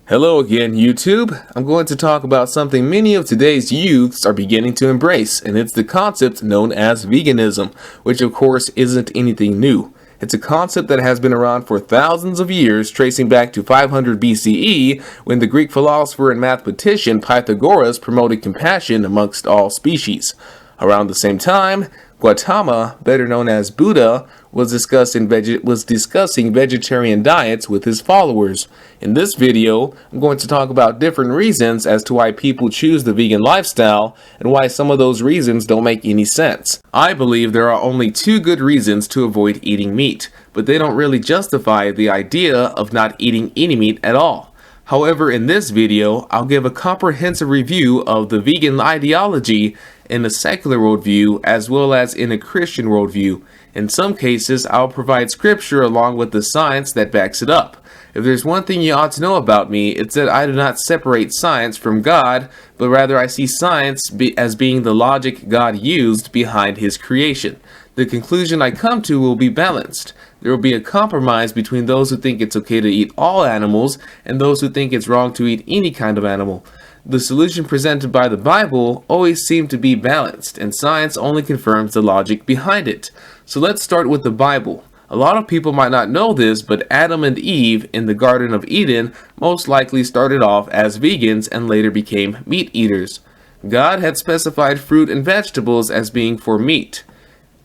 Hello again, YouTube. I'm going to talk about something many of today's youths are beginning to embrace, and it's the concept known as veganism, which of course isn't anything new. It's a concept that has been around for thousands of years, tracing back to 500 BCE, when the Greek philosopher and mathematician Pythagoras promoted compassion amongst all species. Around the same time, Gautama, better known as Buddha, was discussing vegetarian diets with his followers. In this video, I'm going to talk about different reasons as to why people choose the vegan lifestyle and why some of those reasons don't make any sense. I believe there are only two good reasons to avoid eating meat, but they don't really justify the idea of not eating any meat at all. However, in this video, I'll give a comprehensive review of the vegan ideology in a secular worldview as well as in a Christian worldview. In some cases, I'll provide scripture along with the science that backs it up. If there's one thing you ought to know about me, it's that I do not separate science from God, but rather I see science as being the logic God used behind his creation. The conclusion I come to will be balanced. There will be a compromise between those who think it's okay to eat all animals and those who think it's wrong to eat any kind of animal. The solution presented by the Bible always seemed to be balanced, and science only confirms the logic behind it. So let's start with the Bible. A lot of people might not know this, but Adam and Eve in the Garden of Eden most likely started off as vegans and later became meat eaters. God had specified fruit and vegetables as being for meat.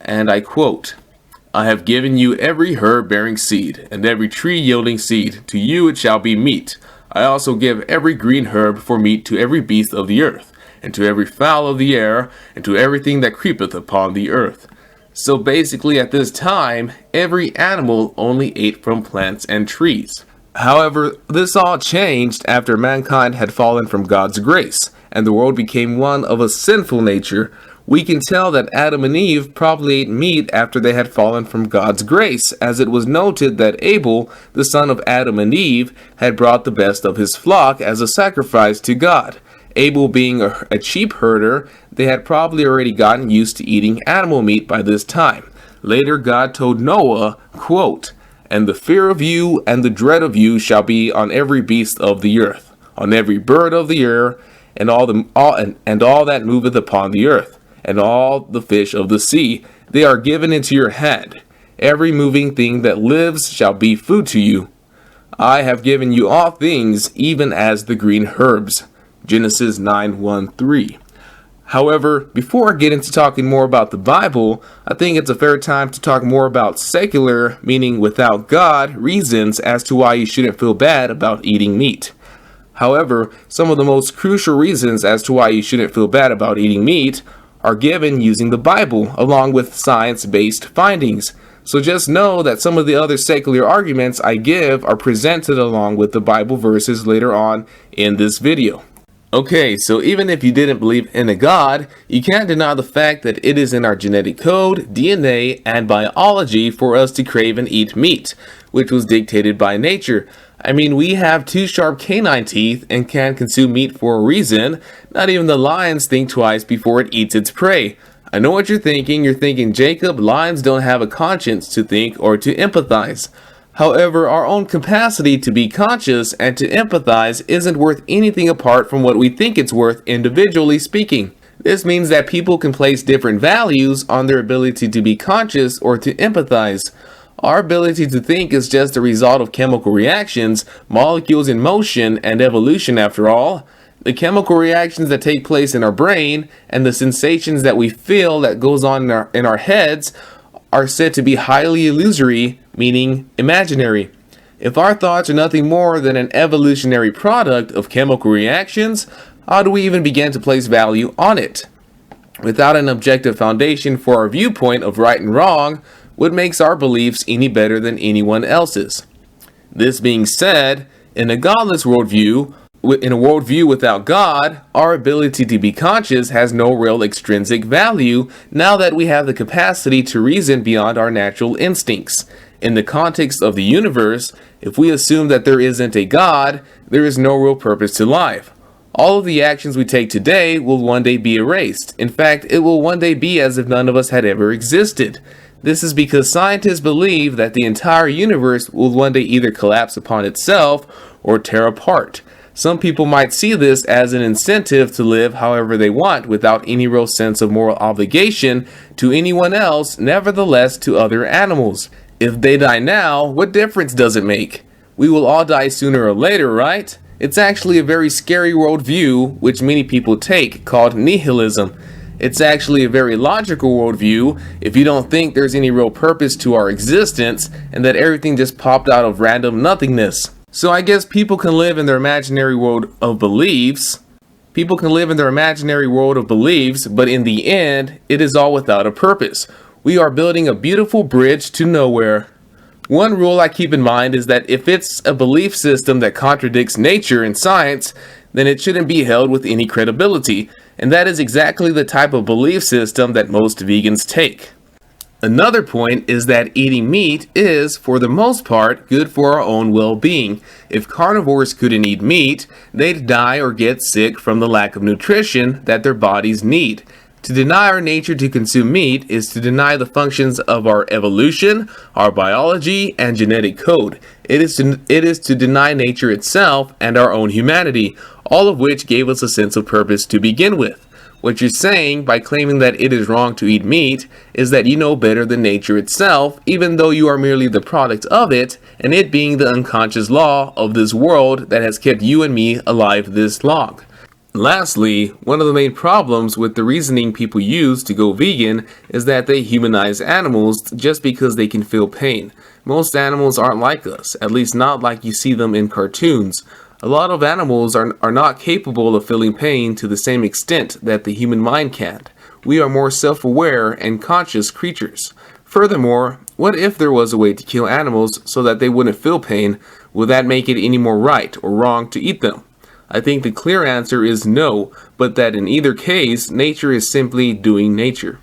And I quote, "I have given you every herb bearing seed, and every tree yielding seed. To you it shall be meat. I also give every green herb for meat to every beast of the earth, and to every fowl of the air, and to everything that creepeth upon the earth." So basically at this time, every animal only ate from plants and trees. However, this all changed after mankind had fallen from God's grace, and the world became one of a sinful nature. We can tell that Adam and Eve probably ate meat after they had fallen from God's grace, as it was noted that Abel, the son of Adam and Eve, had brought the best of his flock as a sacrifice to God. Abel being a sheep herder, they had probably already gotten used to eating animal meat by this time. Later, God told Noah, quote, "And the fear of you and the dread of you shall be on every beast of the earth, on every bird of the air, and all that moveth upon the earth, and all the fish of the sea. They are given into your hand. Every moving thing that lives shall be food to you. I have given you all things, even as the green herbs." Genesis 9:1-3. However, before I get into talking more about the Bible, I think it's a fair time to talk more about secular, meaning without God, reasons as to why you shouldn't feel bad about eating meat. However, some of the most crucial reasons as to why you shouldn't feel bad about eating meat are given using the Bible, along with science-based findings. So just know that some of the other secular arguments I give are presented along with the Bible verses later on in this video. Okay, so even if you didn't believe in a God, you can't deny the fact that it is in our genetic code, DNA, and biology for us to crave and eat meat, which was dictated by nature. I mean, we have two sharp canine teeth and can consume meat for a reason. Not even the lions think twice before it eats its prey. I know what you're thinking. You're thinking, Jacob, lions don't have a conscience to think or to empathize. However, our own capacity to be conscious and to empathize isn't worth anything apart from what we think it's worth individually speaking. This means that people can place different values on their ability to be conscious or to empathize. Our ability to think is just a result of chemical reactions, molecules in motion, and evolution after all. The chemical reactions that take place in our brain and the sensations that we feel that goes on in our heads are said to be highly illusory, meaning imaginary. If our thoughts are nothing more than an evolutionary product of chemical reactions, how do we even begin to place value on it? Without an objective foundation for our viewpoint of right and wrong, what makes our beliefs any better than anyone else's? This being said, in a godless worldview, in a worldview without God, our ability to be conscious has no real extrinsic value now that we have the capacity to reason beyond our natural instincts. In the context of the universe, if we assume that there isn't a God, there is no real purpose to life. All of the actions we take today will one day be erased. In fact, it will one day be as if none of us had ever existed. This is because scientists believe that the entire universe will one day either collapse upon itself or tear apart. Some people might see this as an incentive to live however they want without any real sense of moral obligation to anyone else, nevertheless to other animals. If they die now, what difference does it make? We will all die sooner or later, right? It's actually a very scary worldview which many people take, called nihilism. It's actually a very logical worldview if you don't think there's any real purpose to our existence and that everything just popped out of random nothingness. So I guess people can live in their imaginary world of beliefs. But in the end, it is all without a purpose. We are building a beautiful bridge to nowhere. One rule I keep in mind is that if it's a belief system that contradicts nature and science, then it shouldn't be held with any credibility. And that is exactly the type of belief system that most vegans take. Another point is that eating meat is, for the most part, good for our own well-being. If carnivores couldn't eat meat, they'd die or get sick from the lack of nutrition that their bodies need. To deny our nature to consume meat is to deny the functions of our evolution, our biology, and genetic code. It is to deny nature itself and our own humanity, all of which gave us a sense of purpose to begin with. What you're saying by claiming that it is wrong to eat meat is that you know better than nature itself, even though you are merely the product of it, and it being the unconscious law of this world that has kept you and me alive this long. Lastly, one of the main problems with the reasoning people use to go vegan is that they humanize animals just because they can feel pain. Most animals aren't like us, at least not like you see them in cartoons. A lot of animals are not capable of feeling pain to the same extent that the human mind can. We are more self-aware and conscious creatures. Furthermore, what if there was a way to kill animals so that they wouldn't feel pain? Would that make it any more right or wrong to eat them? I think the clear answer is no, but that in either case, nature is simply doing nature.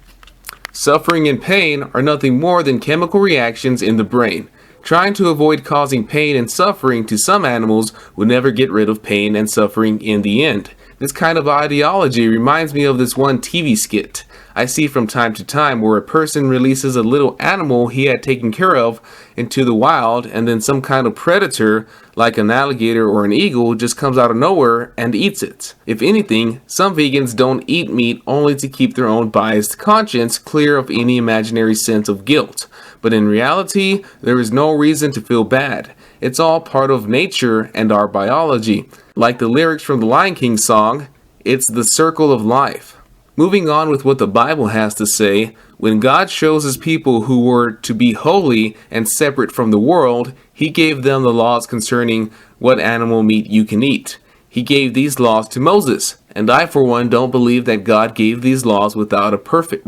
Suffering and pain are nothing more than chemical reactions in the brain. Trying to avoid causing pain and suffering to some animals will never get rid of pain and suffering in the end. This kind of ideology reminds me of this one TV skit I see from time to time where a person releases a little animal he had taken care of into the wild, and then some kind of predator like an alligator or an eagle just comes out of nowhere and eats it. If anything, some vegans don't eat meat only to keep their own biased conscience clear of any imaginary sense of guilt. But in reality, there is no reason to feel bad. It's all part of nature and our biology. Like the lyrics from the Lion King song, it's the circle of life. Moving on with what the Bible has to say, when God chose his people who were to be holy and separate from the world, he gave them the laws concerning what animal meat you can eat. He gave these laws to Moses, and I for one don't believe that God gave these laws without a purpose,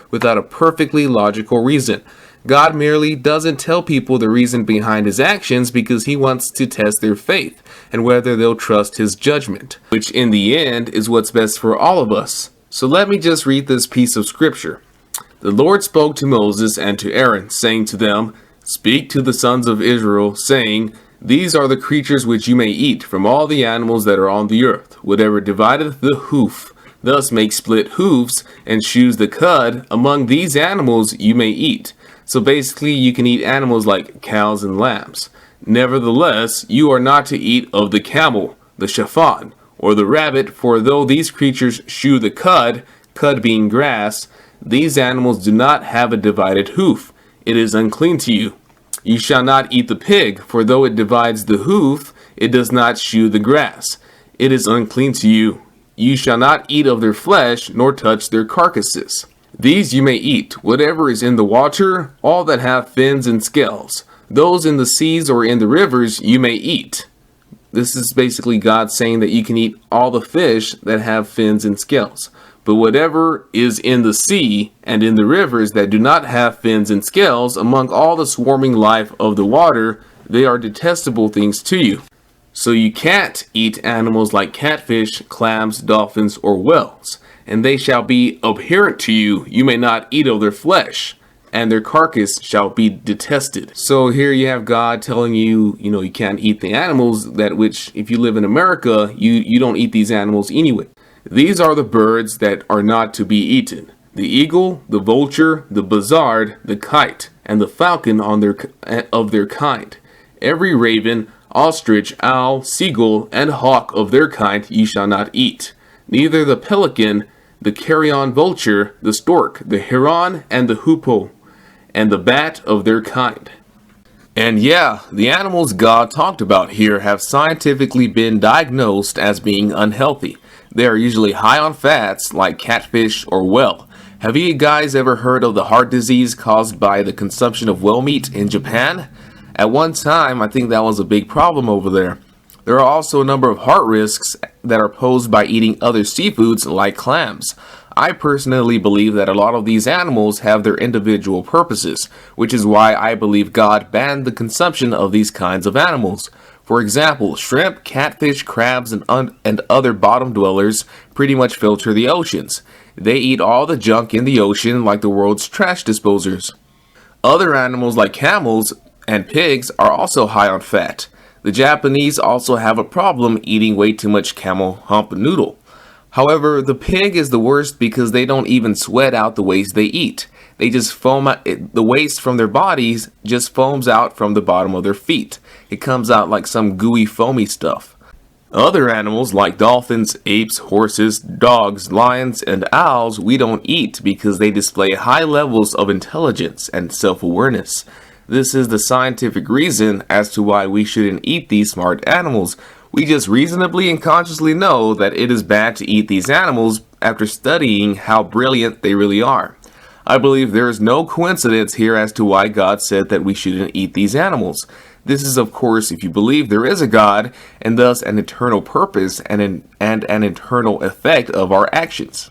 without a perfectly logical reason. God merely doesn't tell people the reason behind his actions because he wants to test their faith and whether they'll trust his judgment, which in the end is what's best for all of us. So let me just read this piece of scripture. The Lord spoke to Moses and to Aaron, saying to them, "Speak to the sons of Israel, saying, These are the creatures which you may eat from all the animals that are on the earth. Whatever divideth the hoof, thus make split hoofs, and chews the cud, among these animals you may eat." So basically, you can eat animals like cows and lambs. Nevertheless, you are not to eat of the camel, the shafan, or the rabbit, for though these creatures chew the cud being grass, these animals do not have a divided hoof. It is unclean to you. You shall not eat the pig, for though it divides the hoof, it does not chew the grass. It is unclean to you. You shall not eat of their flesh, nor touch their carcasses. These you may eat, whatever is in the water, all that have fins and scales. Those in the seas or in the rivers you may eat. This is basically God saying that you can eat all the fish that have fins and scales. But whatever is in the sea and in the rivers that do not have fins and scales, among all the swarming life of the water, they are detestable things to you. So you can't eat animals like catfish, clams, dolphins, or whales. And they shall be abhorrent to you. You may not eat of their flesh, and their carcass shall be detested. So here you have God telling you, you can't eat the animals that which, if you live in America, you don't eat these animals anyway. These are the birds that are not to be eaten. the eagle, the vulture, the buzzard, the kite, and the falcon of their kind. Every raven, ostrich, owl, seagull, and hawk of their kind ye shall not eat. Neither the pelican, the carrion vulture, the stork, the heron, and the hoopoe, and the bat of their kind. And yeah, the animals God talked about here have scientifically been diagnosed as being unhealthy. They are usually high on fats like catfish or whale. Have you guys ever heard of the heart disease caused by the consumption of whale meat in Japan? At one time, I think that was a big problem over there. There are also a number of heart risks that are posed by eating other seafoods like clams. I personally believe that a lot of these animals have their individual purposes, which is why I believe God banned the consumption of these kinds of animals. For example, shrimp, catfish, crabs, and other bottom dwellers pretty much filter the oceans. They eat all the junk in the ocean like the world's trash disposers. Other animals like camels and pigs are also high on fat. The Japanese also have a problem eating way too much camel hump noodle. However, the pig is the worst because they don't even sweat out the waste they eat. They just foam out, the waste from their bodies just foams out from the bottom of their feet. It comes out like some gooey, foamy stuff. Other animals like dolphins, apes, horses, dogs, lions, and owls we don't eat because they display high levels of intelligence and self-awareness. This is the scientific reason as to why we shouldn't eat these smart animals. We just reasonably and consciously know that it is bad to eat these animals after studying how brilliant they really are. I believe there is no coincidence here as to why God said that we shouldn't eat these animals. This is, of course, if you believe there is a God and thus an eternal purpose and an eternal effect of our actions.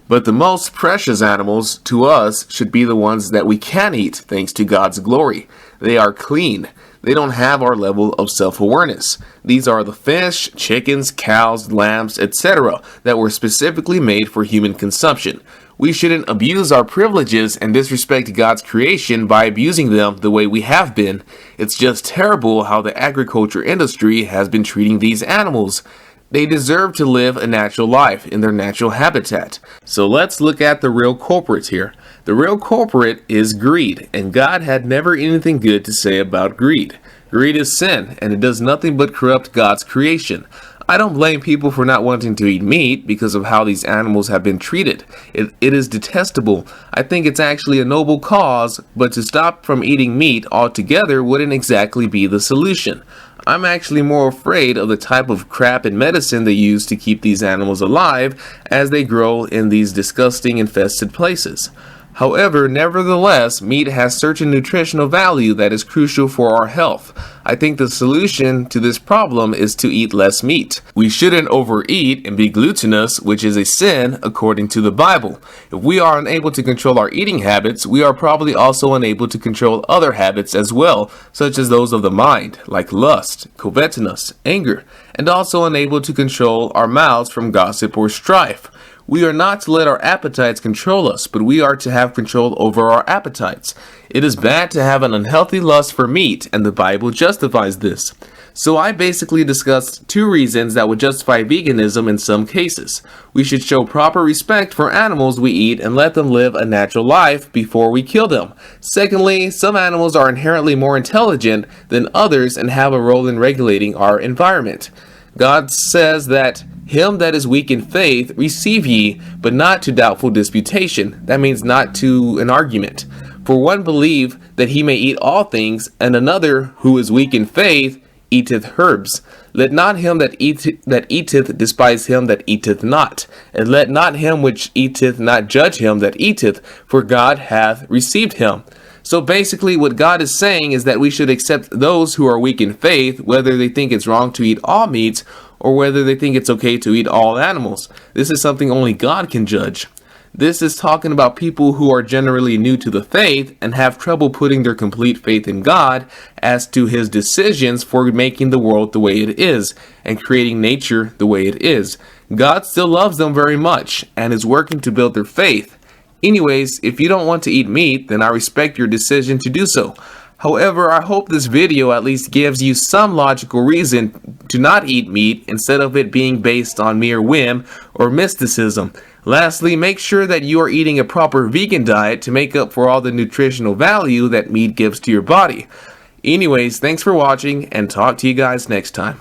But the most precious animals to us should be the ones that we can eat thanks to God's glory. They are clean. They don't have our level of self-awareness. These are the fish, chickens, cows, lambs, etc. that were specifically made for human consumption. We shouldn't abuse our privileges and disrespect God's creation by abusing them the way we have been. It's just terrible how the agriculture industry has been treating these animals. They deserve to live a natural life in their natural habitat. So let's look at the real culprit here. The real culprit is greed, and God had never anything good to say about greed. Greed is sin, and it does nothing but corrupt God's creation. I don't blame people for not wanting to eat meat because of how these animals have been treated. It is detestable. I think it's actually a noble cause, but to stop from eating meat altogether wouldn't exactly be the solution. I'm actually more afraid of the type of crap and medicine they use to keep these animals alive as they grow in these disgusting infested places. However, nevertheless, meat has certain nutritional value that is crucial for our health. I think the solution to this problem is to eat less meat. We shouldn't overeat and be glutinous, which is a sin according to the Bible. If we are unable to control our eating habits, we are probably also unable to control other habits as well, such as those of the mind, like lust, covetousness, anger, and also unable to control our mouths from gossip or strife. We are not to let our appetites control us, but we are to have control over our appetites. It is bad to have an unhealthy lust for meat, and the Bible justifies this. So I basically discussed 2 reasons that would justify veganism in some cases. We should show proper respect for animals we eat and let them live a natural life before we kill them. Secondly, some animals are inherently more intelligent than others and have a role in regulating our environment. God says that him that is weak in faith receive ye, but not to doubtful disputation. That means not to an argument. For one believe that he may eat all things, and another, who is weak in faith, eateth herbs. Let not him that eateth despise him that eateth not, and let not him which eateth not judge him that eateth, for God hath received him. So basically what God is saying is that we should accept those who are weak in faith, whether they think it's wrong to eat all meats, or whether they think it's okay to eat all animals. This is something only God can judge. This is talking about people who are generally new to the faith and have trouble putting their complete faith in God as to his decisions for making the world the way it is and creating nature the way it is. God still loves them very much and is working to build their faith. Anyways, if you don't want to eat meat, then I respect your decision to do so. However, I hope this video at least gives you some logical reason to not eat meat instead of it being based on mere whim or mysticism. Lastly, make sure that you are eating a proper vegan diet to make up for all the nutritional value that meat gives to your body. Anyways, thanks for watching, and talk to you guys next time.